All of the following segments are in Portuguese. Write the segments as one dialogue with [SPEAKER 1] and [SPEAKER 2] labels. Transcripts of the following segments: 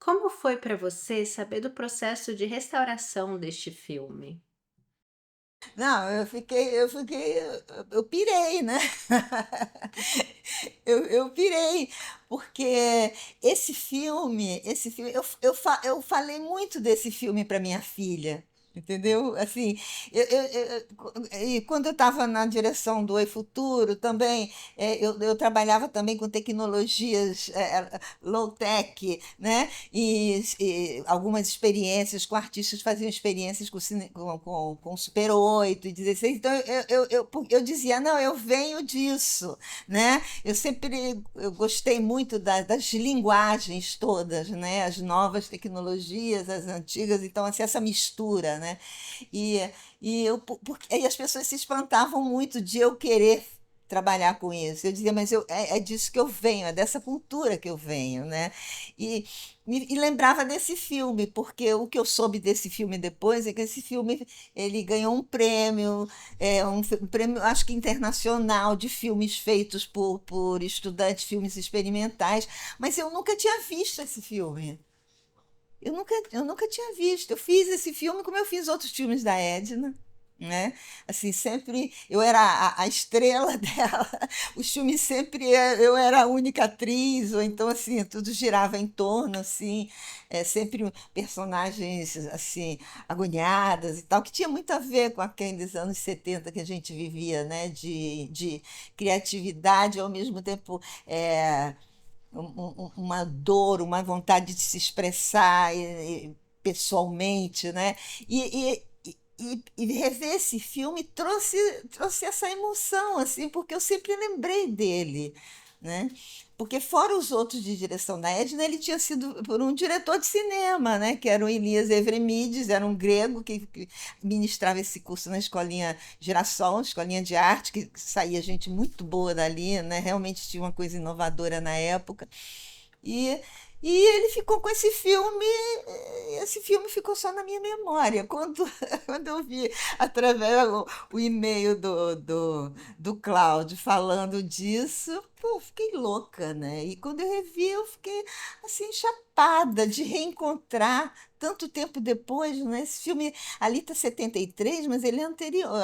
[SPEAKER 1] Como foi para você saber do processo de restauração deste filme?
[SPEAKER 2] Não, eu pirei, né? Eu pirei, porque eu falei muito desse filme para minha filha, entendeu? Assim, e quando eu estava na direção do Oi Futuro também, eu trabalhava também com tecnologias low-tech, né? E algumas experiências com artistas faziam experiências com Super 8 e 16. Então eu dizia, não, eu venho disso, né? Eu gostei muito das linguagens todas, né? As novas tecnologias, as antigas, então assim, essa mistura, né? E, e as pessoas se espantavam muito de eu querer trabalhar com isso. Eu dizia, mas é disso que eu venho, é dessa cultura que eu venho, né? E, e lembrava desse filme, porque o que eu soube desse filme depois é que esse filme ele ganhou um prêmio, um prêmio, acho que internacional, de filmes feitos por estudantes, filmes experimentais, mas eu nunca tinha visto esse filme. Eu nunca tinha visto. Eu fiz esse filme como eu fiz outros filmes da Edna, né? Assim, sempre eu era a estrela dela. Os filmes eu era a única atriz, ou então assim, tudo girava em torno assim, sempre personagens assim agoniadas e tal, que tinha muito a ver com aqueles anos 70 que a gente vivia, né? De criatividade ao mesmo tempo uma dor, uma vontade de se expressar pessoalmente, né? E rever esse filme trouxe essa emoção, assim, porque eu sempre lembrei dele, né? Porque fora os outros de direção da Edna, ele tinha sido por um diretor de cinema, né? Que era o Elias Evremides, era um grego que ministrava esse curso na escolinha Girassol, escolinha de arte, que saía gente muito boa dali, né? Realmente tinha uma coisa inovadora na época. E, e ele ficou com esse filme ficou só na minha memória. Quando eu vi através o e-mail do Cláudio falando disso, pô, eu fiquei louca, né? E quando eu revi, eu fiquei assim, chapada de reencontrar tanto tempo depois, né? Esse filme ali está 73, mas ele é anterior.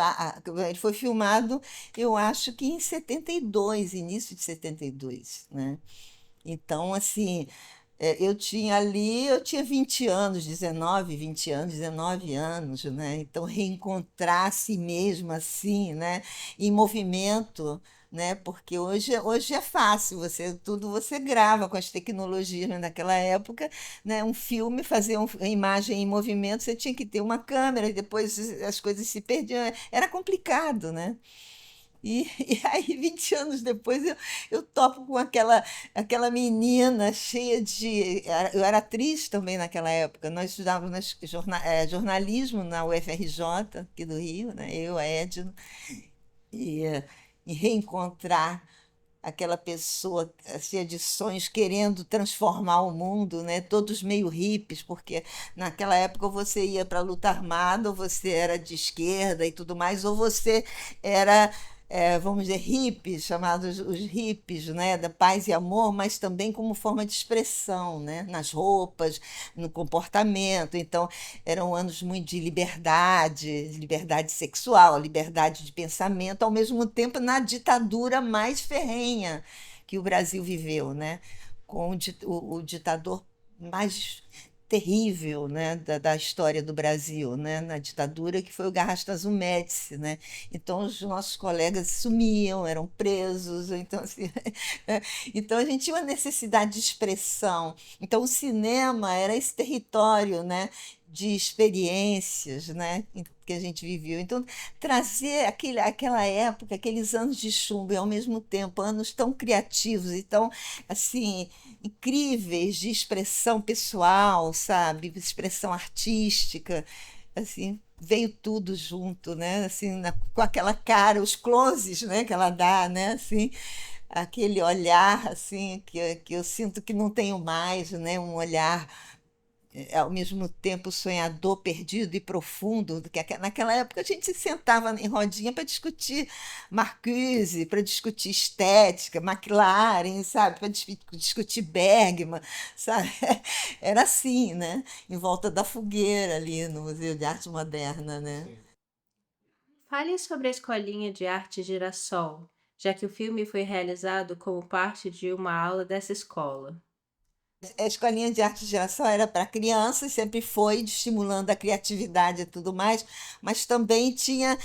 [SPEAKER 2] Ele foi filmado, eu acho que em 72, início de 72, né? Então, assim, eu tinha 20 anos, 19, 20 anos, 19 anos, né? Então, reencontrar a si mesma assim, né? Em movimento, né? Porque hoje é fácil, tudo você grava com as tecnologias, mas naquela época, né? Um filme, fazer uma imagem em movimento, você tinha que ter uma câmera, e depois as coisas se perdiam, era complicado, né? E aí, 20 anos depois, eu topo com aquela menina cheia de. Eu era atriz também naquela época. Nós estudávamos jornalismo na UFRJ, aqui do Rio, né? Eu, a Edna, e, e reencontrar aquela pessoa cheia de sonhos, querendo transformar o mundo, né? Todos meio hippies, porque naquela época você ia para a luta armada, ou você era de esquerda e tudo mais, ou você era, vamos dizer, hippies, chamados os hippies, né? Da paz e amor, mas também como forma de expressão, né? Nas roupas, no comportamento. Então, eram anos muito de liberdade, liberdade sexual, liberdade de pensamento, ao mesmo tempo na ditadura mais ferrenha que o Brasil viveu, né? Com o ditador mais terrível, né, da história do Brasil, né, na ditadura, que foi o Garrastazu Médici, né? Então os nossos colegas sumiam, eram presos, então assim, então a gente tinha uma necessidade de expressão. Então o cinema era esse território, né, de experiências, né, que a gente viveu. Então trazer aquela época, aqueles anos de chumbo e ao mesmo tempo anos tão criativos e tão assim incríveis de expressão pessoal, sabe, expressão artística, assim veio tudo junto, né? Assim, com aquela cara, os closes, né, que ela dá, né? Assim, aquele olhar assim que eu sinto que não tenho mais, né? Um olhar ao mesmo tempo sonhador, perdido e profundo, que naquela época a gente se sentava em rodinha para discutir Marcuse, para discutir estética, McLaren, sabe, para discutir Bergman, sabe? Era assim, né? Em volta da fogueira ali no Museu de Arte Moderna, né?
[SPEAKER 3] Sim.
[SPEAKER 1] Fale sobre a Escolinha de Arte Girassol, já que o filme foi realizado como parte de uma aula dessa escola.
[SPEAKER 2] A escolinha de arte de geração era para crianças, sempre foi, estimulando a criatividade e tudo mais, mas também tinha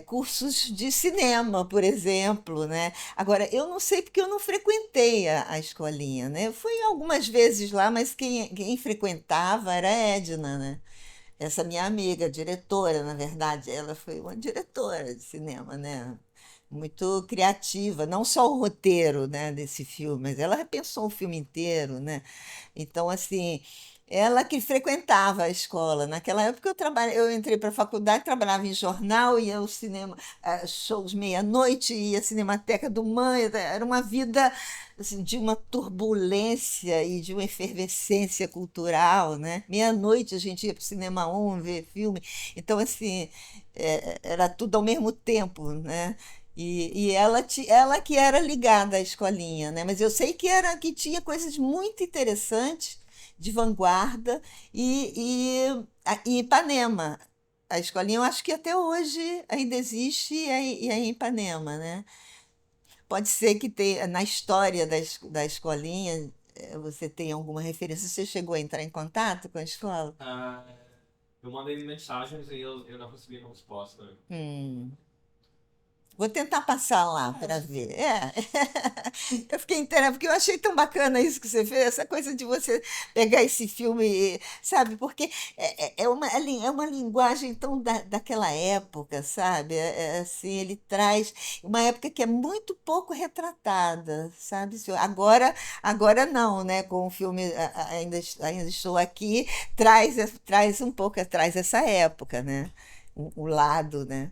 [SPEAKER 2] cursos de cinema, por exemplo, né? Agora, eu não sei porque eu não frequentei a escolinha, né? Eu fui algumas vezes lá, mas quem frequentava era a Edna, né? Essa minha amiga, diretora, na verdade, ela foi uma diretora de cinema, né? Muito criativa, não só o roteiro, né, desse filme, mas ela repensou o filme inteiro, né? Então, assim, ela que frequentava a escola. Naquela época eu entrei para a faculdade, trabalhava em jornal, ia ao cinema, shows meia-noite, ia à Cinemateca do Mãe, era uma vida assim, de uma turbulência e de uma efervescência cultural, né? Meia-noite a gente ia para o Cinema 1 ver filme. Então, assim, era tudo ao mesmo tempo, né? E ela que era ligada à escolinha, né? Mas eu sei que tinha coisas muito interessantes de vanguarda e Ipanema. A escolinha, eu acho que até hoje ainda existe e é em Ipanema, né? Pode ser que tenha, na história da escolinha, você tenha alguma referência. Você chegou a entrar em contato com a escola?
[SPEAKER 3] Ah, eu mandei mensagens e eu não recebi resposta.
[SPEAKER 2] Hum. Vou tentar passar lá para ver. Eu fiquei inteira, porque eu achei tão bacana isso que você fez, essa coisa de você pegar esse filme, sabe? Porque é uma linguagem tão daquela época, sabe? Assim, ele traz uma época que é muito pouco retratada, sabe? Agora não, né? Com o filme Ainda Estou Aqui, traz um pouco, traz essa época, né? O lado, né?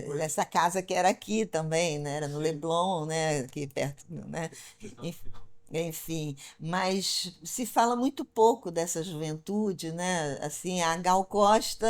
[SPEAKER 3] Pois,
[SPEAKER 2] Dessa casa que era aqui também, né? Era no
[SPEAKER 3] sim,
[SPEAKER 2] Leblon, né? Aqui perto, né?
[SPEAKER 3] questão do
[SPEAKER 2] Enf-
[SPEAKER 3] final.
[SPEAKER 2] Enfim, mas se fala muito pouco dessa juventude, né? Assim, a Gal Costa,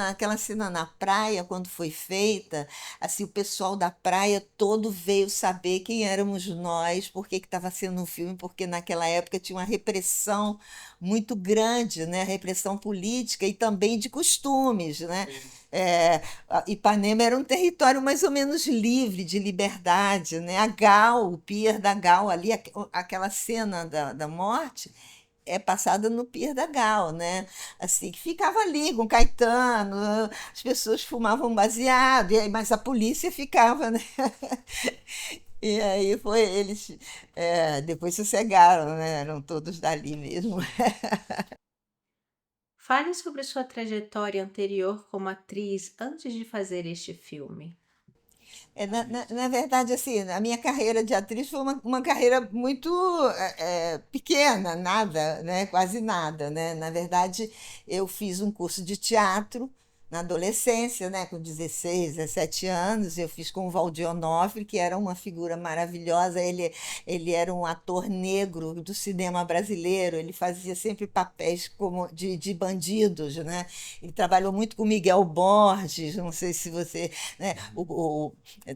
[SPEAKER 2] aquela cena na praia quando foi feita, assim, o pessoal da praia todo veio saber quem éramos nós, por que que estava sendo um filme, porque naquela época tinha uma repressão muito grande, né? Repressão política e também de costumes, né?
[SPEAKER 3] Sim.
[SPEAKER 2] É, Ipanema era um território mais ou menos livre, de liberdade, né? A Gal, o Pier da Gal, ali, aquela cena da morte é passada no Pier da Gal, né? Assim, que ficava ali com Caetano, as pessoas fumavam baseado, mas a polícia ficava, né? E aí eles depois sossegaram, né? Eram todos dali mesmo.
[SPEAKER 1] Fale sobre sua trajetória anterior como atriz antes de fazer este filme.
[SPEAKER 2] Na verdade, assim, a minha carreira de atriz foi uma carreira muito pequena, nada, né? Quase nada, né? Na verdade, eu fiz um curso de teatro na adolescência, né? Com 16, 17 anos, eu fiz com o Valdir Onofre, que era uma figura maravilhosa. Ele era um ator negro do cinema brasileiro, ele fazia sempre papéis como de bandidos, né? Ele trabalhou muito com Miguel Borges, não sei se você, né?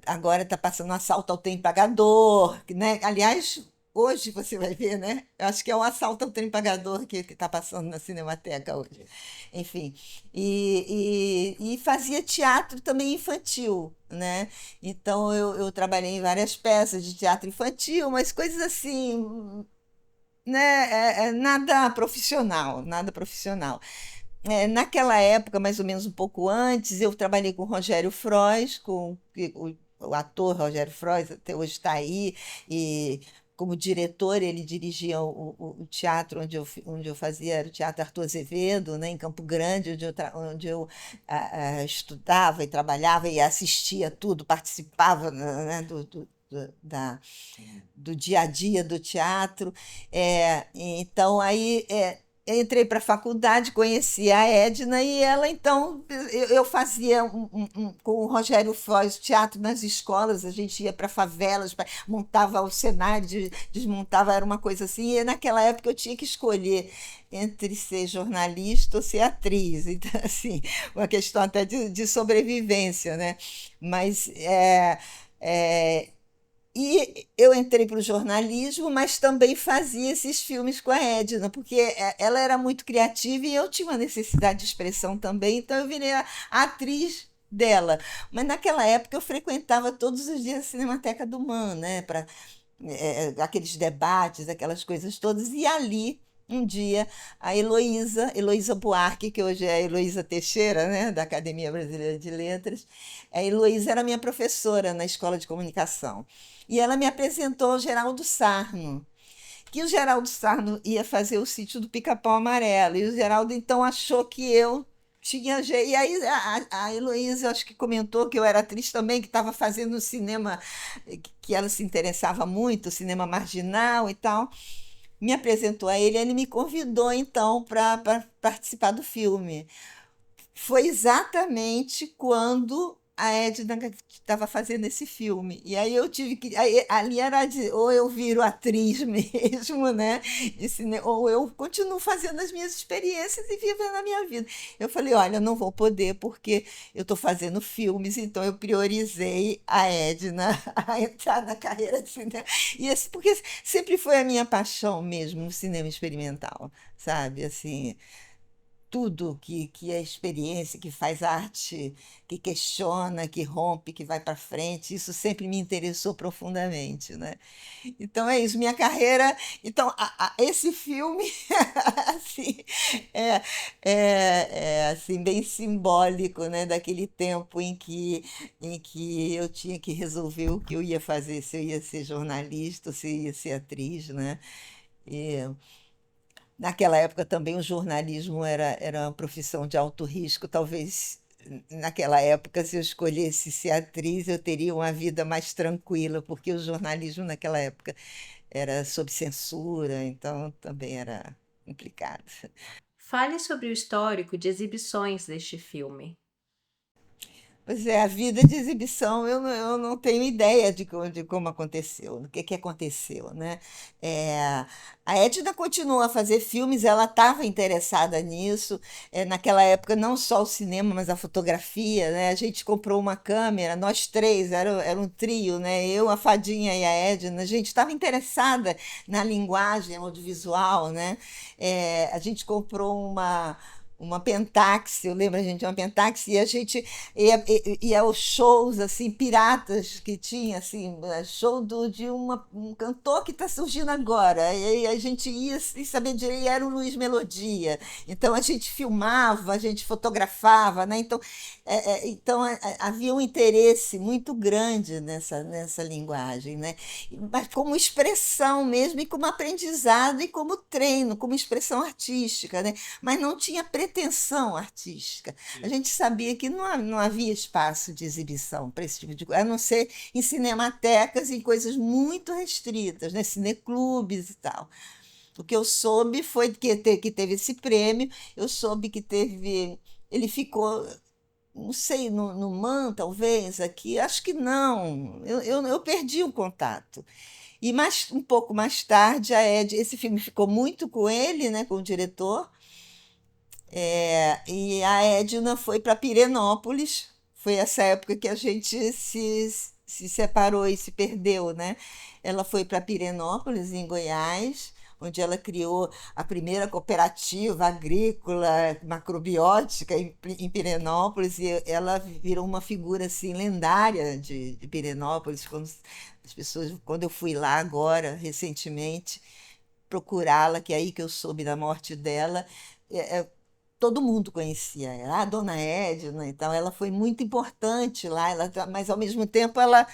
[SPEAKER 2] Agora está passando Assalto ao Trem Pagador, né? Aliás, hoje você vai ver, né? Eu acho que é o Assalto ao Trem Pagador que está passando na Cinemateca hoje. Enfim, e fazia teatro também infantil, né? Então eu trabalhei em várias peças de teatro infantil, mas coisas assim, né? Nada profissional, nada profissional. Naquela época, mais ou menos um pouco antes, eu trabalhei com o Rogério Frois, o ator Rogério Frois, até hoje está aí, e como diretor ele dirigia o teatro onde eu fazia, era o Teatro Arthur Azevedo, né, em Campo Grande, onde eu estudava e trabalhava e assistia tudo, participava, né, do dia a dia do teatro. Então, aí. eu entrei para a faculdade, conheci a Edna e ela, então, eu fazia com o Rogério Foz teatro nas escolas, a gente ia para favelas, montava o cenário, desmontava, era uma coisa assim, e naquela época eu tinha que escolher entre ser jornalista ou ser atriz, então, assim, uma questão até de sobrevivência, né? Mas é, e eu entrei para o jornalismo, mas também fazia esses filmes com a Edna, porque ela era muito criativa e eu tinha uma necessidade de expressão também, então eu virei a atriz dela. Mas naquela época eu frequentava todos os dias a Cinemateca do MAN, né, para aqueles debates, aquelas coisas todas, e ali. Um dia, a Heloísa Buarque, que hoje é a Heloísa Teixeira, né, da Academia Brasileira de Letras, a Heloísa era minha professora na Escola de Comunicação. E ela me apresentou ao Geraldo Sarno, que o Geraldo Sarno ia fazer o Sítio do Pica-Pau Amarelo. E o Geraldo então achou que eu tinha jeito. E aí a Heloísa, acho que comentou que eu era atriz também, que estava fazendo cinema, que ela se interessava muito, cinema marginal e tal. Me apresentou a ele me convidou então para participar do filme. Foi exatamente quando a Edna estava fazendo esse filme. E aí eu tive que. Ali era ou eu viro atriz mesmo, né? Ou eu continuo fazendo as minhas experiências e vivendo a minha vida. Eu falei: olha, eu não vou poder porque eu estou fazendo filmes, então eu priorizei a Edna a entrar na carreira de cinema. E esse, porque sempre foi a minha paixão mesmo no cinema experimental, sabe? Assim, tudo que é experiência, que faz arte, que questiona, que rompe, que vai para frente, isso sempre me interessou profundamente, né? Então é isso, minha carreira. Então, esse filme assim, é, assim, bem simbólico, né, daquele tempo em que eu tinha que resolver o que eu ia fazer, se eu ia ser jornalista, ou se eu ia ser atriz, né? E, naquela época também o jornalismo era uma profissão de alto risco. Talvez naquela época, se eu escolhesse ser atriz, eu teria uma vida mais tranquila, porque o jornalismo naquela época era sob censura, então também era complicado.
[SPEAKER 1] Fale sobre o histórico de exibições deste filme.
[SPEAKER 2] Pois é, a vida de exibição eu não tenho ideia de como aconteceu, do que aconteceu, né? É, a Edna continuou a fazer filmes, ela estava interessada nisso. Naquela época, não só o cinema, mas a fotografia, né? A gente comprou uma câmera, nós três, era um trio, né? Eu, a Fadinha e a Edna, a gente estava interessada na linguagem audiovisual, né? A gente comprou uma Pentax, eu lembro, a gente tinha uma Pentax e a gente ia aos shows assim piratas que tinha assim, show de um cantor que está surgindo agora, e aí a gente ia sem saber direito, era o Luiz Melodia, então a gente filmava, a gente fotografava, né? Então havia um interesse muito grande nessa linguagem, né? Mas como expressão mesmo, e como aprendizado, e como treino, como expressão artística, né? Mas não tinha pretensão artística. A
[SPEAKER 3] Sim.
[SPEAKER 2] gente sabia que não havia espaço de exibição para esse tipo de coisa, a não ser em cinematecas e em coisas muito restritas, né? Cineclubes e tal. O que eu soube foi que teve esse prêmio, eu soube que teve. Ele ficou, não sei, no MAN, talvez, aqui, acho que não. Eu perdi o contato. E um pouco mais tarde, esse filme ficou muito com ele, né, com o diretor, e a Edna foi para Pirenópolis. Foi essa época que a gente se separou e se perdeu, né? Ela foi para Pirenópolis, em Goiás, onde ela criou a primeira cooperativa agrícola macrobiótica em Pirenópolis, e ela virou uma figura assim lendária de Pirenópolis. Quando eu fui lá agora, recentemente, procurá-la, que é aí que eu soube da morte dela, todo mundo conhecia ela, a Dona Edna, então ela foi muito importante lá, mas ao mesmo tempo ela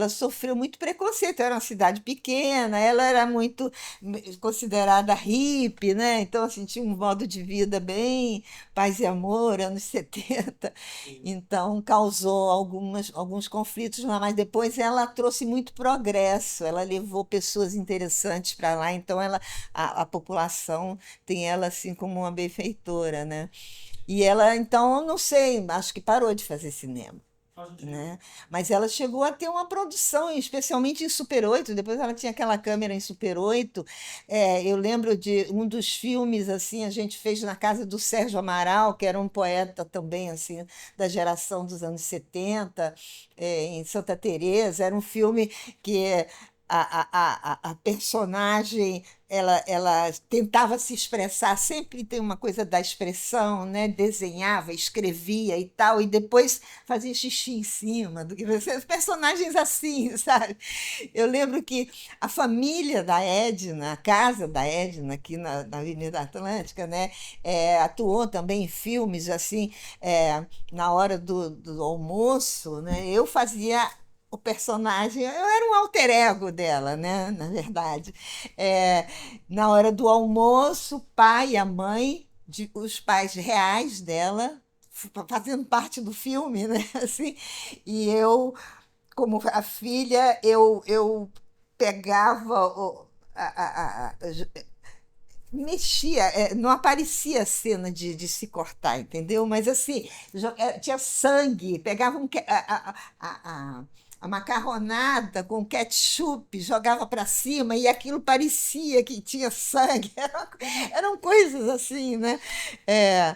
[SPEAKER 2] sofreu muito preconceito, era uma cidade pequena, ela era muito considerada hippie, né? Então, assim, tinha um modo de vida bem paz e amor, anos 70.
[SPEAKER 3] Sim.
[SPEAKER 2] Então causou alguns conflitos lá, mas depois ela trouxe muito progresso, ela levou pessoas interessantes para lá, então a população tem ela assim como uma benfeitora, né? E ela, então, não sei, acho que parou de fazer cinema,
[SPEAKER 3] Faz sentido.
[SPEAKER 2] né? Mas ela chegou a ter uma produção, especialmente em Super 8. Depois ela tinha aquela câmera em Super 8. Eu lembro de um dos filmes assim, a gente fez na casa do Sérgio Amaral, que era um poeta também assim da geração dos anos 70, em Santa Teresa. Era um filme que a personagem ela tentava se expressar, sempre tem uma coisa da expressão, né? Desenhava, escrevia e tal, e depois fazia xixi em cima do que você, personagens assim, sabe? Eu lembro que a família da Edna, a casa da Edna, aqui na Avenida Atlântica, né? Atuou também em filmes assim, na hora do almoço, né? Eu fazia o personagem, eu era um alter ego dela, né? Na verdade. É, Na hora do almoço, o pai e a mãe, os pais reais dela, fazendo parte do filme, né? Assim, e eu, como a filha, eu pegava mexia, não aparecia a cena de se cortar, entendeu? Mas assim, tinha sangue, pegava a macarronada com ketchup, jogava para cima e aquilo parecia que tinha sangue. Eram coisas assim, né? É,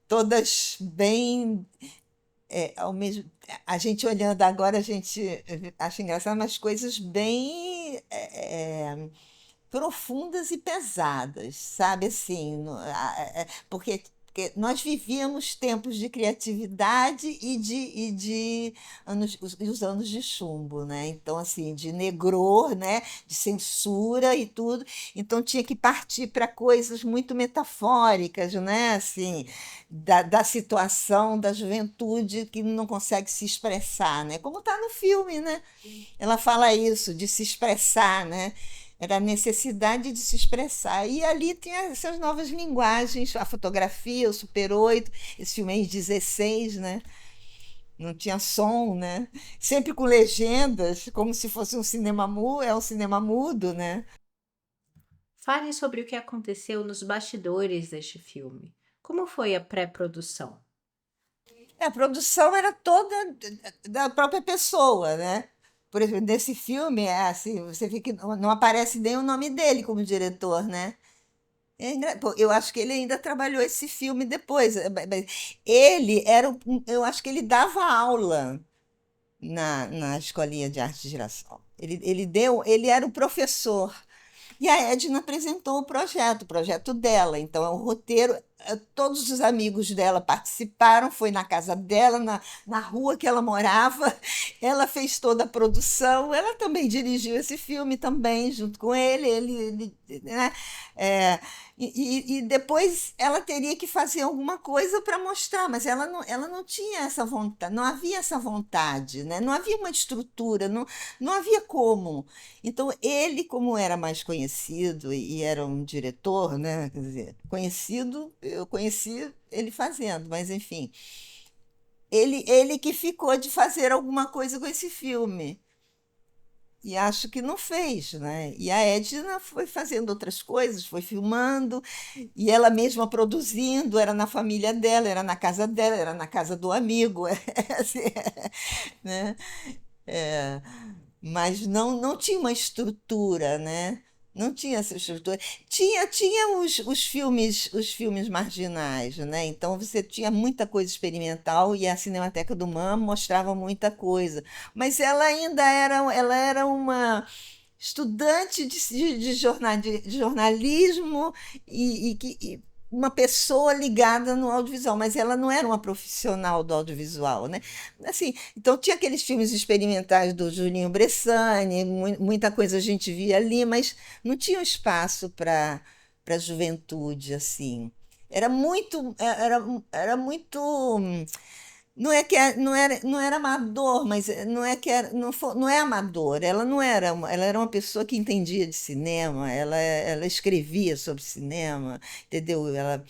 [SPEAKER 2] Todas bem ao mesmo. A gente olhando agora, a gente acha engraçado, mas coisas bem profundas e pesadas, sabe assim, porque nós vivíamos tempos de criatividade e de os anos de chumbo, né? Então, assim, de negror, né? De censura e tudo. Então, tinha que partir para coisas muito metafóricas, né? Assim, da situação da juventude que não consegue se expressar, né? Como está no filme, né? Ela fala isso, de se expressar, né? Era a necessidade de se expressar. E ali tinha essas novas linguagens, a fotografia, o Super 8, esse filme aí 16, né? Não tinha som, né? Sempre com legendas, como se fosse um cinema mudo, é um cinema mudo, né?
[SPEAKER 1] Fale sobre o que aconteceu nos bastidores deste filme. Como foi a pré-produção?
[SPEAKER 2] A produção era toda da própria pessoa, né? Por exemplo, nesse filme, assim, você vê que não aparece nem o nome dele como diretor, né? Pô, eu acho que ele ainda trabalhou esse filme depois. Ele era, eu acho que ele dava aula na Escolinha de Arte de Girassol. Ele era o professor. E a Edna apresentou o projeto dela. Então, é um roteiro. Todos os amigos dela participaram, foi na casa dela, na rua que ela morava. Ela fez toda a produção. Ela também dirigiu esse filme também, junto com né? É, e depois ela teria que fazer alguma coisa para mostrar, mas ela não tinha essa vontade, não havia essa vontade, né? Não havia uma estrutura, não havia como. Então, ele, como era mais conhecido e era um diretor, né? Quer dizer, conhecido, eu conheci ele fazendo, mas enfim, ele que ficou de fazer alguma coisa com esse filme. E acho que não fez, né? E a Edna foi fazendo outras coisas, foi filmando, e ela mesma produzindo, era na família dela, era na casa do amigo, assim, né? É, mas não tinha uma estrutura, né? Não tinha essa estrutura. Tinha os filmes marginais, né? Então você tinha muita coisa experimental e a Cinemateca do MAM mostrava muita coisa. Mas ela era uma estudante de jornalismo e uma pessoa ligada no audiovisual, mas ela não era uma profissional do audiovisual, né? Assim, então tinha aqueles filmes experimentais do Julinho Bressani, muita coisa a gente via ali, mas não tinha um espaço para a juventude assim. Era muito, era muito. Não era amador, mas não é que era, não é amador. Ela não era, ela era uma pessoa que entendia de cinema. Ela escrevia sobre cinema, entendeu? Ela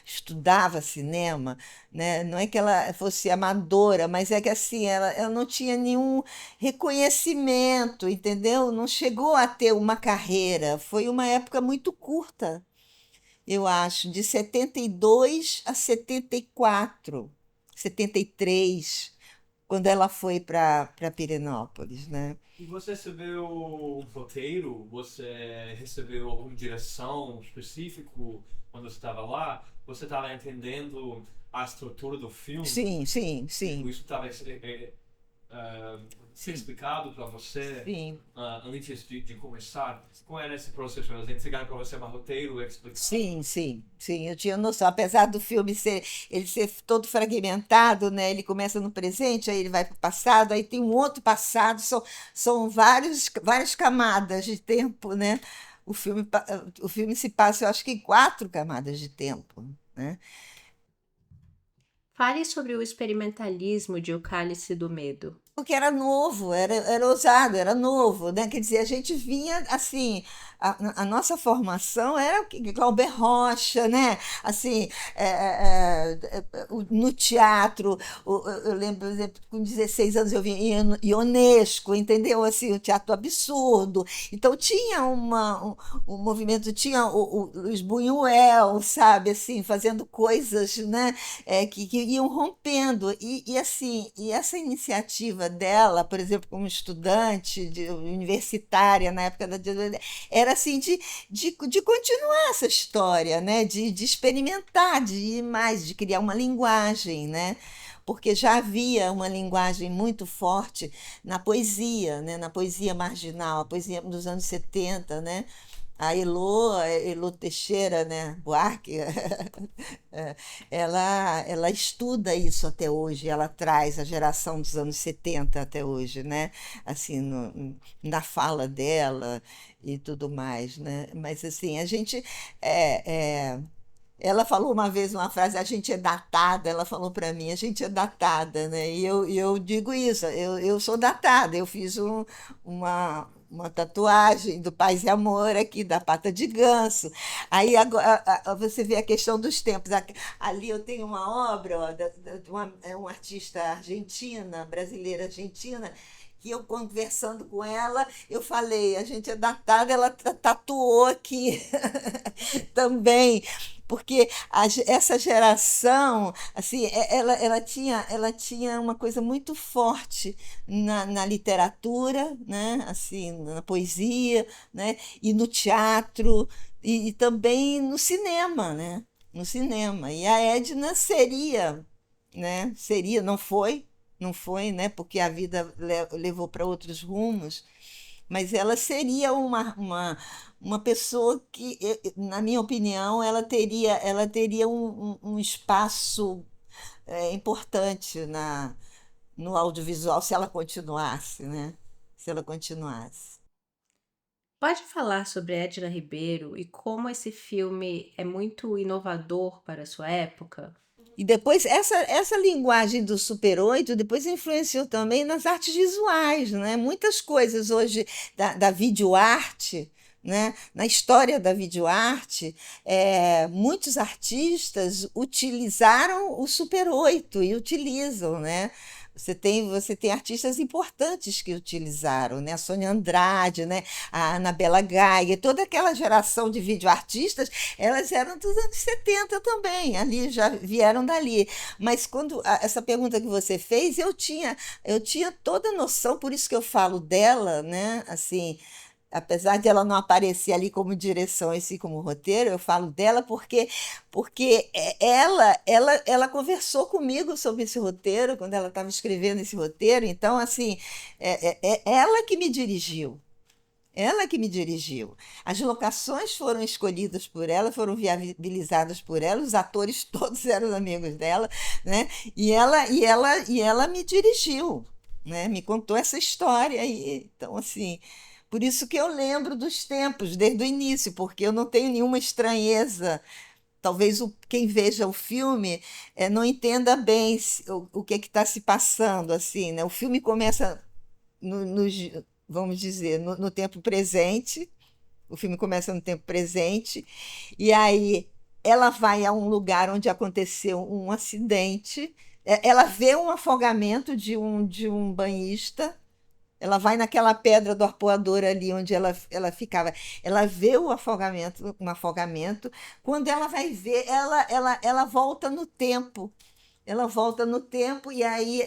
[SPEAKER 2] estudava cinema, né? Não é que ela fosse amadora, mas é que assim, ela não tinha nenhum reconhecimento, entendeu? Não chegou a ter uma carreira. Foi uma época muito curta, eu acho, de 72 a 74, 73, quando ela foi para Pirenópolis, né?
[SPEAKER 3] E você recebeu um roteiro? Você recebeu alguma direção específico quando você estava lá? Você estava entendendo a estrutura do filme?
[SPEAKER 2] Sim, sim,
[SPEAKER 3] Tipo,
[SPEAKER 2] sim,
[SPEAKER 3] isso estava
[SPEAKER 2] sim,
[SPEAKER 3] explicado para você
[SPEAKER 2] sim.
[SPEAKER 3] antes de começar? Como era esse processo? Eles entregaram para você um roteiro explicado?
[SPEAKER 2] Sim, sim, sim, eu tinha noção. Apesar do filme ele ser todo fragmentado, né? Ele começa no presente, aí ele vai para o passado, aí tem um outro passado, são várias camadas de tempo, né? O filme se passa, eu acho que em 4 camadas de tempo, né?
[SPEAKER 1] Fale sobre o experimentalismo de O Cálice do Medo.
[SPEAKER 2] Porque era novo, era ousado, era novo, né? Quer dizer, a gente vinha assim, a nossa formação era Glauber Rocha, né? Assim, no teatro, eu lembro, por exemplo, com 16 anos eu vim em Ionesco, entendeu? Assim, o teatro absurdo. Então tinha um movimento, tinha o Luiz Buñuel, sabe, assim, fazendo coisas, né? Que iam rompendo. Assim, e essa iniciativa dela, por exemplo, como estudante universitária na época era assim de continuar essa história, né? De experimentar, de ir mais, de criar uma linguagem, né? Porque já havia uma linguagem muito forte na poesia, né? Na poesia marginal, a poesia dos anos 70, né? A Elô Teixeira, né, Buarque, ela estuda isso até hoje, ela traz a geração dos anos 70 até hoje, né? Assim, na fala dela e tudo mais, né? Mas assim, a gente é, é, ela falou uma vez uma frase, a gente é datada, ela falou para mim, a gente é datada, né? E eu digo isso, eu sou datada, eu fiz uma tatuagem do Paz e Amor aqui, da pata de ganso. Aí agora, você vê a questão dos tempos. Ali eu tenho uma obra, ó, é uma artista argentina, brasileira argentina, que eu conversando com ela, eu falei, a gente é datada, ela tatuou aqui também, porque essa geração, assim, ela tinha uma coisa muito forte na literatura, né? Assim, na poesia, né? E no teatro, e também no cinema, né? No cinema. E a Edna seria, né? Seria, não foi, né? Porque a vida levou para outros rumos, mas ela seria uma pessoa que, na minha opinião, ela teria um espaço importante no audiovisual se ela continuasse, né? Se ela continuasse.
[SPEAKER 1] Pode falar sobre Edna Ribeiro e como esse filme é muito inovador para a sua época?
[SPEAKER 2] E depois, essa linguagem do Super 8 depois influenciou também nas artes visuais, né? Muitas coisas hoje da videoarte, né? Na história da videoarte, muitos artistas utilizaram o Super 8 e utilizam, né? Você tem artistas importantes que utilizaram, né? A Sônia Andrade, né? A Anabela Geiger, toda aquela geração de videoartistas, elas eram dos anos 70 também, ali já vieram dali. Mas quando essa pergunta que você fez, eu tinha toda a noção, por isso que eu falo dela, né? Assim, apesar de ela não aparecer ali como direção e sim como roteiro, eu falo dela porque ela conversou comigo sobre esse roteiro quando ela estava escrevendo esse roteiro. Então, assim, é ela que me dirigiu. Ela que me dirigiu. As locações foram escolhidas por ela, foram viabilizadas por ela, os atores todos eram amigos dela, né? E ela me dirigiu, né? Me contou essa história aí. Então, assim, por isso que eu lembro dos tempos, desde o início, porque eu não tenho nenhuma estranheza, talvez quem veja o filme não entenda bem o que está se passando, assim, né? O filme começa, vamos dizer, no tempo presente. O filme começa no tempo presente, e aí ela vai a um lugar onde aconteceu um acidente. Ela vê um afogamento de um banhista. Ela vai naquela pedra do arpoador ali onde ela ficava. Ela vê o afogamento, um afogamento. Quando ela vai ver, ela volta no tempo. Ela volta no tempo e aí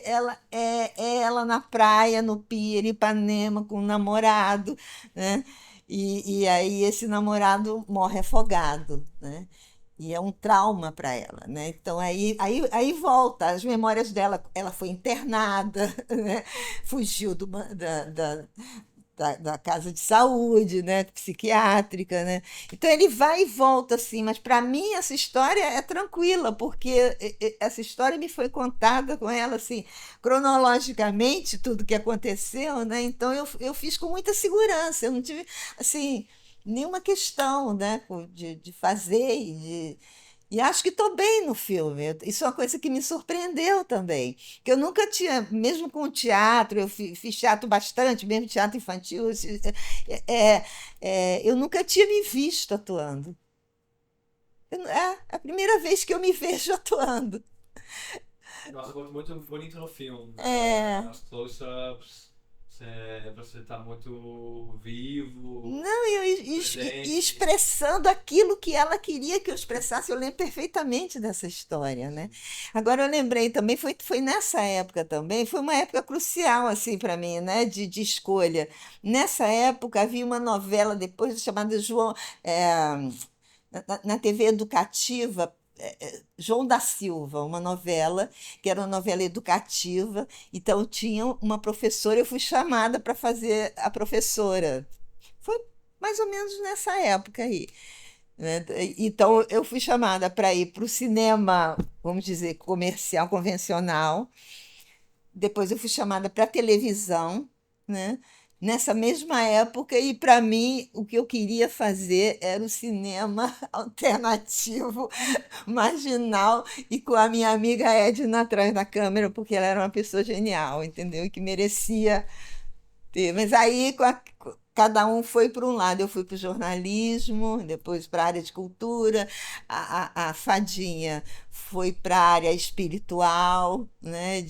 [SPEAKER 2] é ela na praia, no Pier, Ipanema, com um namorado, né? E aí esse namorado morre afogado, né? E é um trauma para ela, né? Então aí volta as memórias dela. Ela foi internada, né? Fugiu da casa de saúde, né, psiquiátrica, né? Então ele vai e volta assim, mas para mim essa história é tranquila, porque essa história me foi contada com ela assim, cronologicamente tudo que aconteceu, né? Então eu fiz com muita segurança, eu não tive assim nenhuma questão, né, de fazer e acho que estou bem no filme. Isso é uma coisa que me surpreendeu também. Que eu nunca tinha, mesmo com o teatro, eu fiz teatro bastante, mesmo teatro infantil, é, eu nunca tinha me visto atuando. É a primeira vez que eu me vejo atuando.
[SPEAKER 3] Nossa, muito bonito no filme.
[SPEAKER 2] É,
[SPEAKER 3] As close-ups, você tá muito vivo,
[SPEAKER 2] não, e
[SPEAKER 3] presente.
[SPEAKER 2] expressando aquilo que ela queria que eu expressasse, eu lembro perfeitamente dessa história, né? Agora eu lembrei também, foi nessa época também, foi uma época crucial assim para mim, né? De escolha. Nessa época havia uma novela depois chamada na TV educativa, João da Silva, uma novela, que era uma novela educativa, então tinha uma professora, eu fui chamada para fazer a professora. Foi mais ou menos nessa época aí, né? Então eu fui chamada para ir para o cinema, vamos dizer, comercial, convencional. Depois eu fui chamada para a televisão, né? Nessa mesma época, e para mim o que eu queria fazer era o cinema alternativo, marginal, e com a minha amiga Edna atrás da câmera, porque ela era uma pessoa genial, entendeu? E que merecia ter. Mas aí cada um foi para um lado. Eu fui para o jornalismo, depois para a área de cultura, a Fadinha foi para a área espiritual, né?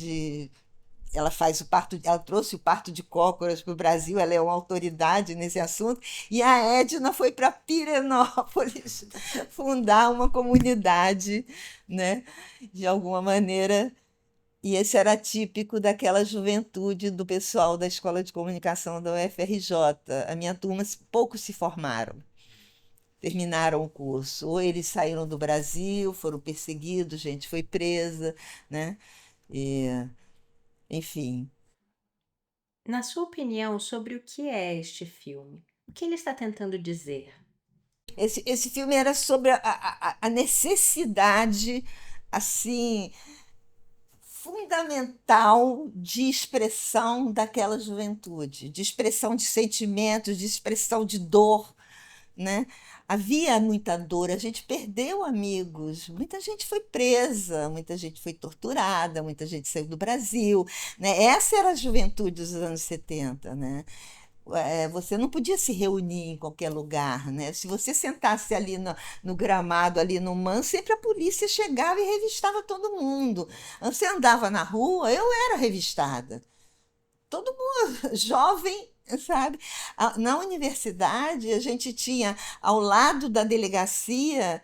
[SPEAKER 2] Ela faz o parto, ela trouxe o parto de cócoras para o Brasil, ela é uma autoridade nesse assunto, e a Edna foi para Pirenópolis fundar uma comunidade, né, de alguma maneira, e esse era típico daquela juventude do pessoal da Escola de Comunicação da UFRJ. A minha turma, poucos se formaram, terminaram o curso, ou eles saíram do Brasil, foram perseguidos, gente foi presa, né, e, enfim.
[SPEAKER 1] Na sua opinião, sobre o que é este filme? O que ele está tentando dizer?
[SPEAKER 2] Esse filme era sobre a necessidade, assim, fundamental de expressão daquela juventude, de expressão de sentimentos, de expressão de dor, né? Havia muita dor, a gente perdeu amigos, muita gente foi presa, muita gente foi torturada, muita gente saiu do Brasil, né? Essa era a juventude dos anos 70, né? Você não podia se reunir em qualquer lugar, né? Se você sentasse ali no gramado, ali no Man, sempre a polícia chegava e revistava todo mundo. Você andava na rua, eu era revistada. Todo mundo, jovem, sabe? Na universidade, a gente tinha, ao lado da delegacia,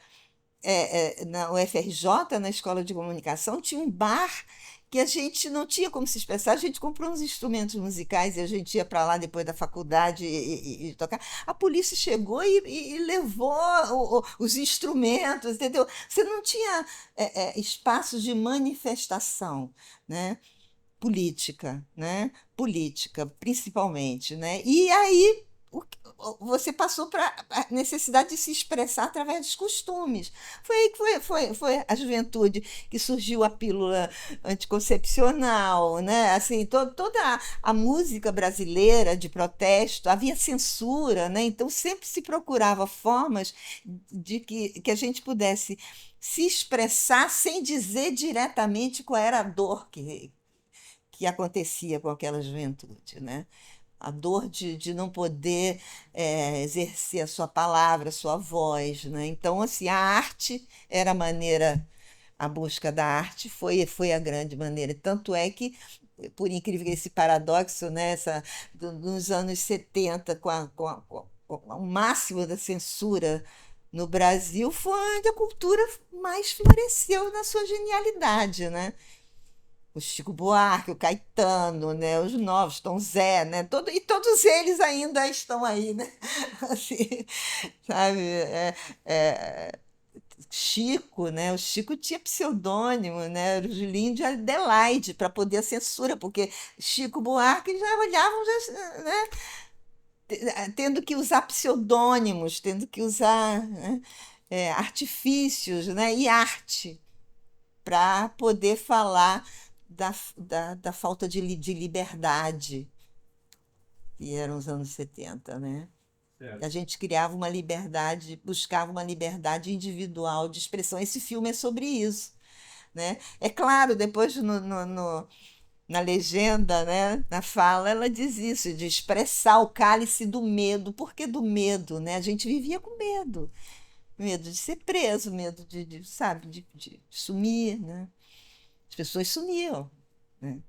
[SPEAKER 2] na UFRJ, na Escola de Comunicação, tinha um bar que a gente não tinha como se expressar, a gente comprou uns instrumentos musicais e a gente ia para lá depois da faculdade e tocar. A polícia chegou e levou os instrumentos, entendeu? Você não tinha espaços de manifestação, né? Política, né? Política, principalmente, né? E aí você passou para a necessidade de se expressar através dos costumes. Foi aí que foi a juventude que surgiu a pílula anticoncepcional, né? Assim, toda a música brasileira de protesto, havia censura, né? Então sempre se procurava formas de que a gente pudesse se expressar sem dizer diretamente qual era a dor que acontecia com aquela juventude, né? A dor de não poder exercer a sua palavra, a sua voz, né? Então, assim, a arte era a maneira, a busca da arte foi a grande maneira. Tanto é que, por incrível que esse paradoxo, né, nos anos 70, com o máximo da censura no Brasil, foi onde a cultura mais floresceu na sua genialidade, né? O Chico Buarque, o Caetano, né? Os novos, Tom Zé, né? E todos eles ainda estão aí, né? Assim, sabe? É, Chico, né? O Chico tinha pseudônimo, né? Era o Julinho de Adelaide, para poder a censura, porque Chico Buarque já olhavam, já, né? Tendo que usar pseudônimos, tendo que usar, né? Artifícios, né? E arte para poder falar da falta de liberdade, que eram os anos 70, né? A
[SPEAKER 3] Certo.
[SPEAKER 2] gente criava uma liberdade, buscava uma liberdade individual de expressão. Esse filme é sobre isso, né? É claro, depois na legenda, né, na fala, ela diz isso, de expressar o cálice do medo. Por que do medo, né? A gente vivia com medo. Medo de ser preso, medo sabe, de sumir, né? As pessoas sumiam, né?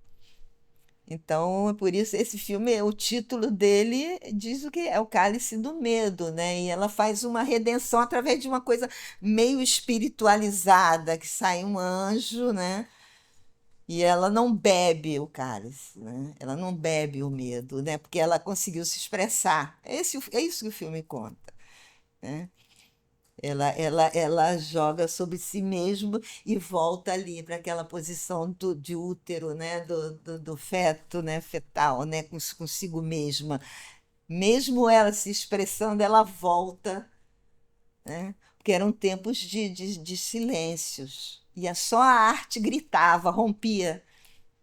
[SPEAKER 2] Então, é por isso esse filme, o título dele diz o que é o Cálice do Medo, né? E ela faz uma redenção através de uma coisa meio espiritualizada, que sai um anjo, né? E ela não bebe o cálice, né? Ela não bebe o medo, né? Porque ela conseguiu se expressar. É isso que o filme conta, né? Ela joga sobre si mesmo e volta ali para aquela posição de útero, né? Do feto, né? Fetal, né? Consigo mesma. Mesmo ela se expressando, ela volta, né? Porque eram tempos de silêncios. E só a arte gritava, rompia.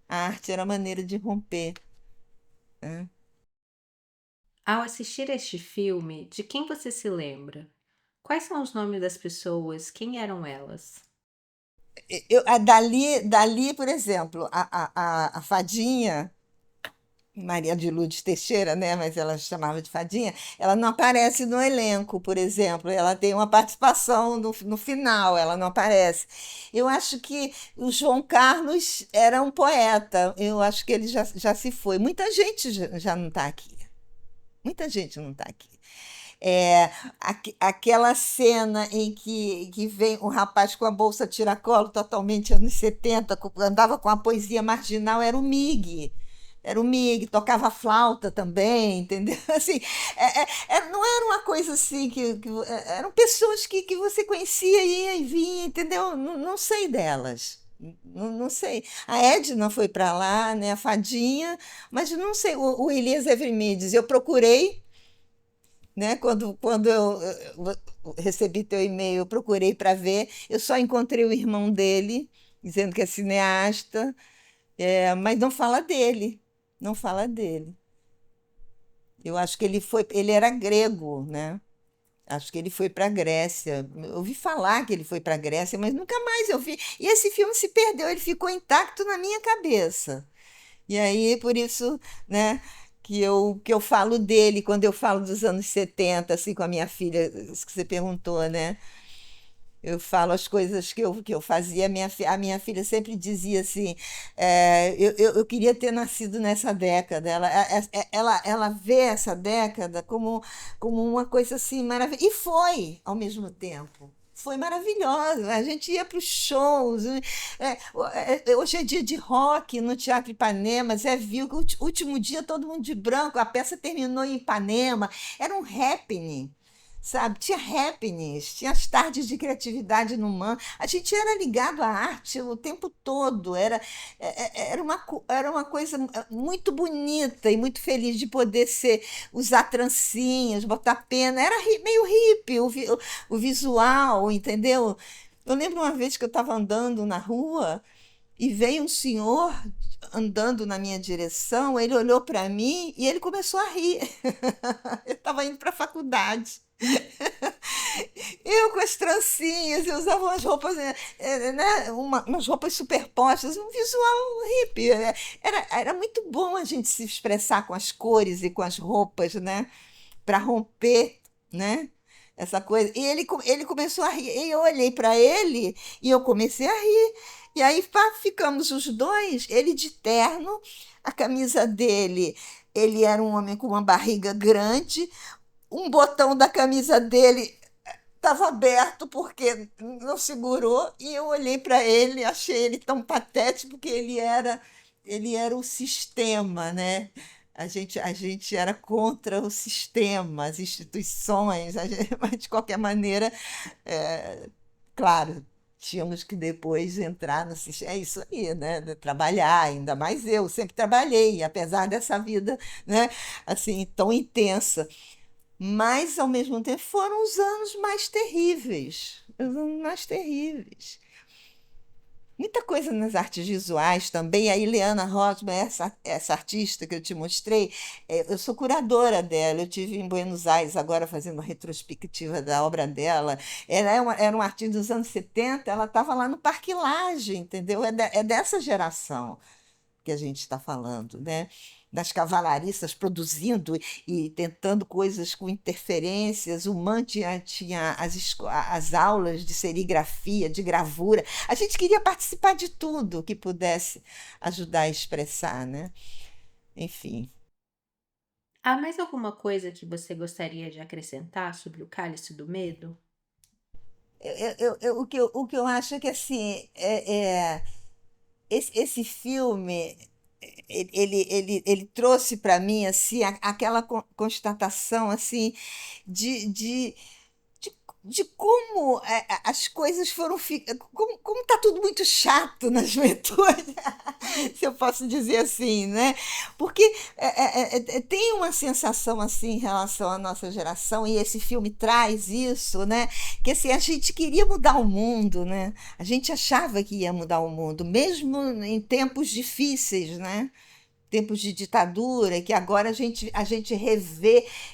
[SPEAKER 2] A arte era a maneira de romper, né?
[SPEAKER 1] Ao assistir este filme, de quem você se lembra? Quais são os nomes das pessoas? Quem eram elas?
[SPEAKER 2] Dali, por exemplo, a fadinha, Maria de Lourdes Teixeira, né? Mas ela chamava de Fadinha, ela não aparece no elenco, por exemplo. Ela tem uma participação no final, ela não aparece. Eu acho que o João Carlos era um poeta. Eu acho que ele já se foi. Muita gente já não está aqui. Muita gente não está aqui. É, aquela cena em que vem o rapaz com a bolsa tiracolo, totalmente anos 70, andava com a poesia marginal, era o Mig. Era o Mig, tocava flauta também, entendeu? Assim, não era uma coisa assim eram pessoas que você conhecia, ia e vinha, entendeu? Não, não sei delas. Não sei. A Edna foi para lá, né? A Fadinha, mas não sei. O Elias Evermides, eu procurei, né? Quando eu recebi teu e-mail, eu procurei para ver. Eu só encontrei o irmão dele, dizendo que é cineasta, mas não fala dele. Não fala dele. Eu acho que ele era grego, né? Acho que ele foi para a Grécia. Eu ouvi falar que ele foi para a Grécia, mas nunca mais eu vi. E esse filme se perdeu, ele ficou intacto na minha cabeça. E aí, por isso, né, que eu falo dele quando eu falo dos anos 70 assim, com a minha filha, isso que você perguntou, né? Eu falo as coisas que eu fazia. A minha filha sempre dizia assim: eu queria ter nascido nessa década. Ela vê essa década como uma coisa assim maravilhosa. E foi, ao mesmo tempo. Foi maravilhosa. A gente ia para os shows. Hoje é dia de rock no Teatro Ipanema. Zé viu que o último dia todo mundo de branco, a peça terminou em Ipanema. Era um happening. sabe? Tinha happenings, tinha as tardes de criatividade no MAN. A gente era ligado à arte o tempo todo. Era uma coisa muito bonita e muito feliz de poder usar trancinhas, botar pena. Era meio hippie o visual, entendeu? Eu lembro uma vez que eu estava andando na rua e veio um senhor andando na minha direção, ele olhou para mim e ele começou a rir. Eu estava indo para a faculdade. Eu com as trancinhas, eu usava umas roupas, né, umas roupas superpostas, um visual hippie. Era muito bom a gente se expressar com as cores e com as roupas, né, para romper, né, essa coisa. E ele começou a rir. E eu olhei para ele e eu comecei a rir. E aí pá, ficamos os dois, ele de terno, a camisa dele, ele era um homem com uma barriga grande, um botão da camisa dele estava aberto porque não segurou, e eu olhei para ele, achei ele tão patético, porque ele era o sistema, né? A gente era contra o sistema, as instituições, mas de qualquer maneira, é, claro, tínhamos que depois entrar no sistema. É isso aí, né? Trabalhar, ainda mais eu, sempre trabalhei, apesar dessa vida, né, assim, tão intensa. Mas, ao mesmo tempo, foram os anos mais terríveis. Os anos mais terríveis. Muita coisa nas artes visuais também. A Ileana Rosman, essa artista que eu te mostrei, eu sou curadora dela. Eu tive em Buenos Aires agora fazendo uma retrospectiva da obra dela. Ela era uma artista dos anos 70. Ela estava lá no Parque Lage, entendeu? É dessa geração que a gente está falando, né? Das cavalariças produzindo e tentando coisas com interferências. O MAN tinha as aulas de serigrafia, de gravura. A gente queria participar de tudo que pudesse ajudar a expressar, né? Enfim.
[SPEAKER 1] Há mais alguma coisa que você gostaria de acrescentar sobre o Cálice do Medo?
[SPEAKER 2] O que eu acho é que assim, esse filme ele trouxe para mim assim aquela constatação assim de, de, de como as coisas foram como está tudo muito chato na juventude, se eu posso dizer assim, né? Porque tem uma sensação assim em relação à nossa geração, e esse filme traz isso, né? Que assim, a gente queria mudar o mundo, né? A gente achava que ia mudar o mundo, mesmo em tempos difíceis, né? Tempos de ditadura, que agora a gente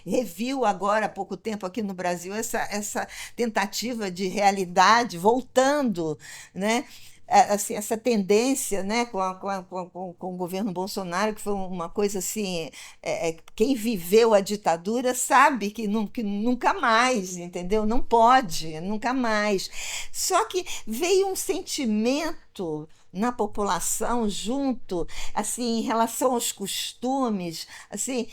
[SPEAKER 2] reviu agora há pouco tempo aqui no Brasil essa tentativa de realidade voltando, né? Assim, essa tendência, né, com o governo Bolsonaro, que foi uma coisa assim, quem viveu a ditadura sabe que nunca mais, entendeu? Não pode, nunca mais. Só que veio um sentimento na população junto, assim, em relação aos costumes, assim,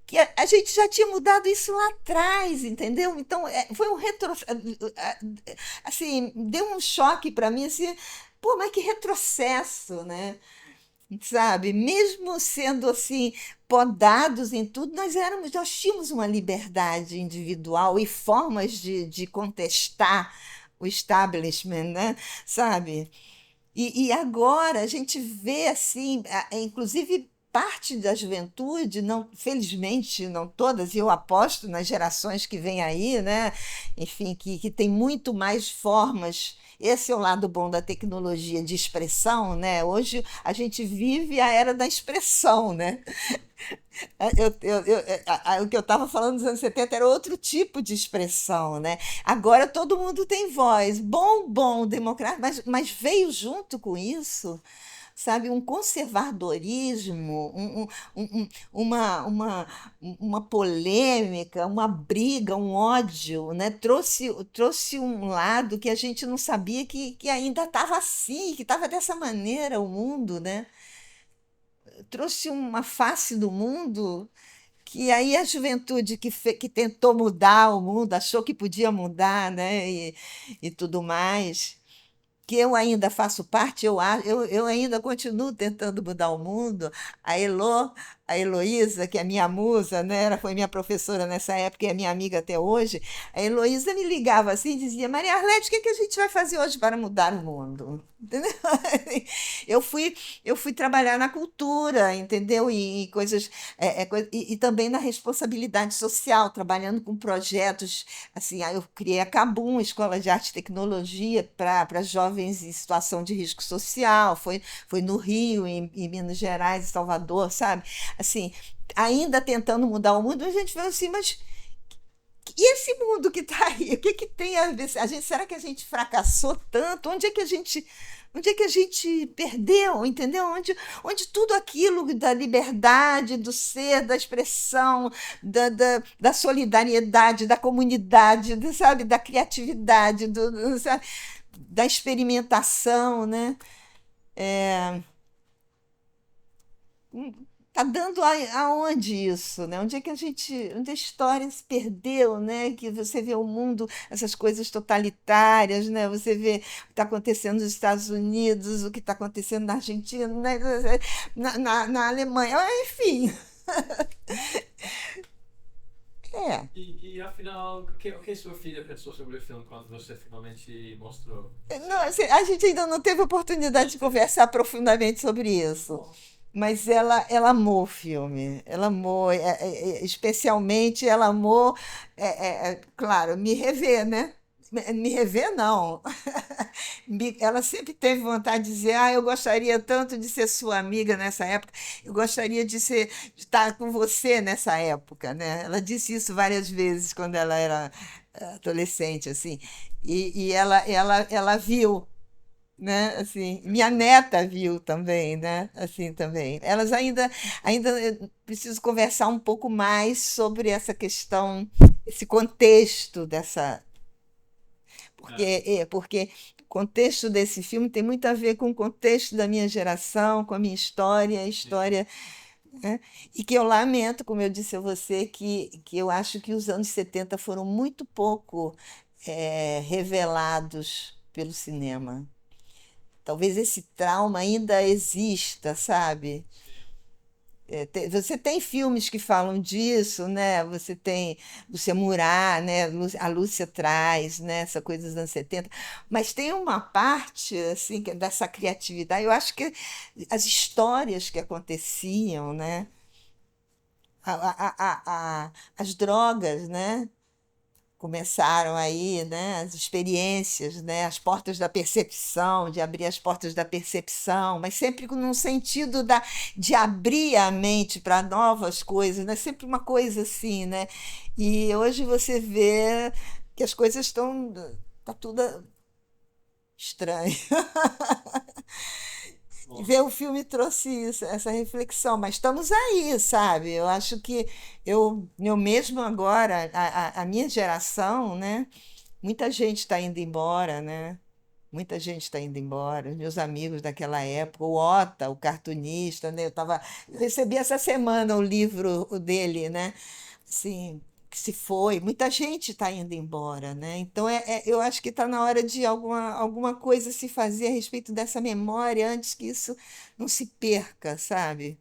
[SPEAKER 2] que a gente já tinha mudado isso lá atrás, entendeu? Então, foi um assim, deu um choque para mim, assim, pô, mas que retrocesso, né? Sabe? Mesmo sendo assim podados em tudo, nós tínhamos uma liberdade individual e formas de contestar o establishment, né? Sabe? E agora a gente vê assim, inclusive parte da juventude, não, felizmente não todas, e eu aposto nas gerações que vêm aí, né? Enfim, que tem muito mais formas. Esse é o lado bom da tecnologia de expressão, né? Hoje a gente vive a era da expressão, né? O que eu estava falando nos anos 70 era outro tipo de expressão, né? Agora todo mundo tem voz. Bom, bom, democrático, mas veio junto com isso, sabe, um conservadorismo, uma polêmica, uma briga, um ódio, né? Trouxe um lado que a gente não sabia que ainda estava assim, que estava dessa maneira o mundo, né? Trouxe uma face do mundo que aí a juventude que tentou mudar o mundo, achou que podia mudar, né? E tudo mais, que eu ainda faço parte, eu ainda continuo tentando mudar o mundo. A Elô, a Heloísa, que é minha musa, né? Ela foi minha professora nessa época e é minha amiga até hoje. A Heloísa me ligava assim e dizia: Maria Arlete, o que é que a gente vai fazer hoje para mudar o mundo? Entendeu? Eu fui trabalhar na cultura, entendeu? E coisas, e também na responsabilidade social, trabalhando com projetos. Assim, aí eu criei a Cabum, Escola de Arte e Tecnologia, para jovens em situação de risco social. Foi no Rio, em Minas Gerais, em Salvador, sabe? Assim, ainda tentando mudar o mundo, a gente vê assim, mas e esse mundo que está aí? O que que tem a ver? Será que a gente fracassou tanto? Onde é que a gente perdeu, entendeu? Onde tudo aquilo da liberdade, do ser, da expressão, da solidariedade, da comunidade, sabe, da criatividade, sabe, da experimentação, né? Tá dando aonde isso, né? Onde a história se perdeu, né? Que você vê o mundo, essas coisas totalitárias, né? Você vê o que está acontecendo nos Estados Unidos, o que está acontecendo na Argentina, né? Na Alemanha, enfim. É.
[SPEAKER 3] Afinal, o que sua filha pensou sobre o filme quando você finalmente mostrou?
[SPEAKER 2] Não, assim, a gente ainda não teve oportunidade de conversar profundamente sobre isso. Mas ela amou o filme, ela amou, especialmente ela amou, claro, me rever, né? Me rever, não. Ela sempre teve vontade de dizer: eu gostaria tanto de ser sua amiga nessa época, eu gostaria de estar com você nessa época, né? Ela disse isso várias vezes quando ela era adolescente, assim. E ela viu, né? Assim, minha neta viu também, né? Assim também. Elas ainda preciso conversar um pouco mais sobre essa questão, esse contexto dessa, porque o contexto desse filme tem muito a ver com o contexto da minha geração, com a minha história, a história, né? E que eu lamento, como eu disse a você, que eu acho que os anos 70 foram muito pouco revelados pelo cinema. Talvez esse trauma ainda exista, sabe? Você tem filmes que falam disso, né? Você tem Lúcia Murat, né? A Lúcia traz, né? Essa coisa dos anos 70, mas tem uma parte assim que é dessa criatividade. Eu acho que as histórias que aconteciam, né? As drogas, né? Começaram aí, né, as experiências, né, as portas da percepção, de abrir as portas da percepção, mas sempre num sentido de abrir a mente para novas coisas, né, sempre uma coisa assim, né? E hoje você vê que as coisas estão, tá tudo estranho. E
[SPEAKER 3] Bom,
[SPEAKER 2] ver o filme trouxe isso, essa reflexão, mas estamos aí, sabe? Eu acho que eu mesmo agora, a minha geração, né? Muita gente está indo embora, né? Muita gente está indo embora. Os meus amigos daquela época, o Ota, o cartunista, né? Eu recebi essa semana o livro dele, né? Assim, que se foi. Muita gente está indo embora, né? Então eu acho que está na hora de alguma coisa se fazer a respeito dessa memória antes que isso não se perca, sabe?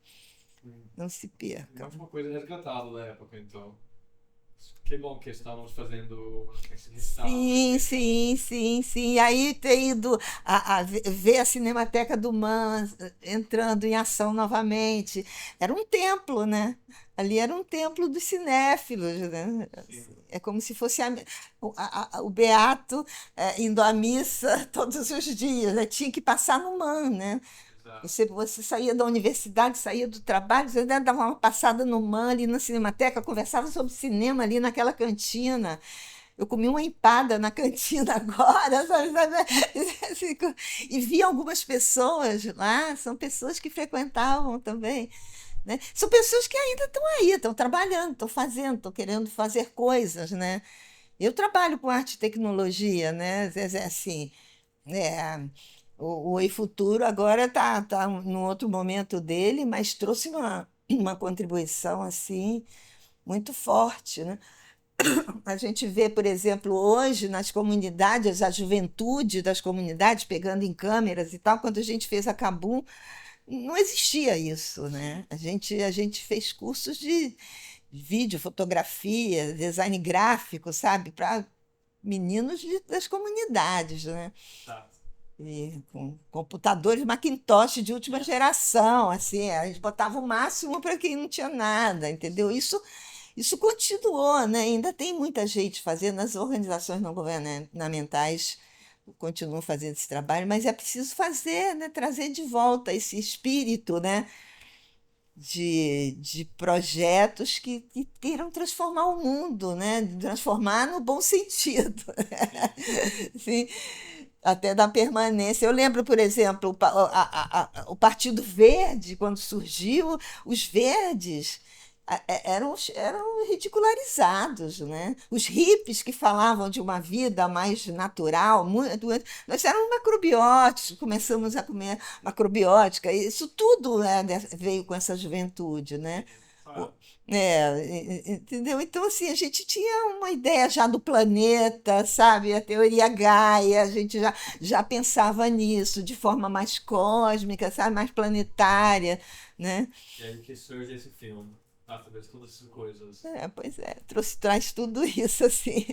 [SPEAKER 2] Não se perca.
[SPEAKER 3] uma coisa resgatada da época, então. Que bom que estamos fazendo esse restauro.
[SPEAKER 2] Sim, sim, sim, sim. E aí ter ido ver a Cinemateca do MAN entrando em ação novamente. Era um templo, né? Ali era um templo dos cinéfilos, né?
[SPEAKER 3] Sim,
[SPEAKER 2] É como se fosse o Beato indo à missa todos os dias, né? Tinha que passar no MAN, né?
[SPEAKER 3] exato.
[SPEAKER 2] Você saía da universidade, saía do trabalho, você dava uma passada no MAN, ali na Cinemateca, conversava sobre cinema ali naquela cantina. Eu comi uma empada na cantina agora, sabe? Assim, e vi algumas pessoas lá, são pessoas que frequentavam também, né? São pessoas que ainda estão aí, estão trabalhando, estão fazendo, estão querendo fazer coisas, né? Eu trabalho com arte e tecnologia, né? Assim, é, o Oi Futuro agora tá num outro momento dele, mas trouxe uma contribuição assim muito forte, né? A gente vê, por exemplo, hoje nas comunidades, a juventude das comunidades pegando em câmeras e tal. Quando a gente fez a Cabum, não existia isso, né? A gente fez cursos de vídeo, fotografia, design gráfico, sabe? Para meninos das comunidades, né?
[SPEAKER 3] Tá.
[SPEAKER 2] E com computadores Macintosh de última geração, assim, a gente botava o máximo para quem não tinha nada, entendeu? Isso continuou, né? Ainda tem muita gente fazendo, as organizações não governamentais continuam fazendo esse trabalho, mas é preciso fazer, né? Trazer de volta esse espírito, né? De projetos que queiram transformar o mundo, né? Transformar no bom sentido. Sim, até da permanência. Eu lembro, por exemplo, o Partido Verde, quando surgiu, os verdes eram ridicularizados, né? Os hippies que falavam de uma vida mais natural, muito, nós éramos macrobióticos, começamos a comer macrobiótica, isso tudo, né, veio com essa juventude, né? O-
[SPEAKER 3] Claro.
[SPEAKER 2] Entendeu? Então, assim, a gente tinha uma ideia já do planeta, sabe? A teoria Gaia, a gente já pensava nisso de forma mais cósmica, sabe? Mais planetária, né?
[SPEAKER 3] E aí que surge esse filme. Através de todas essas coisas.
[SPEAKER 2] Pois é, traz tudo isso, assim.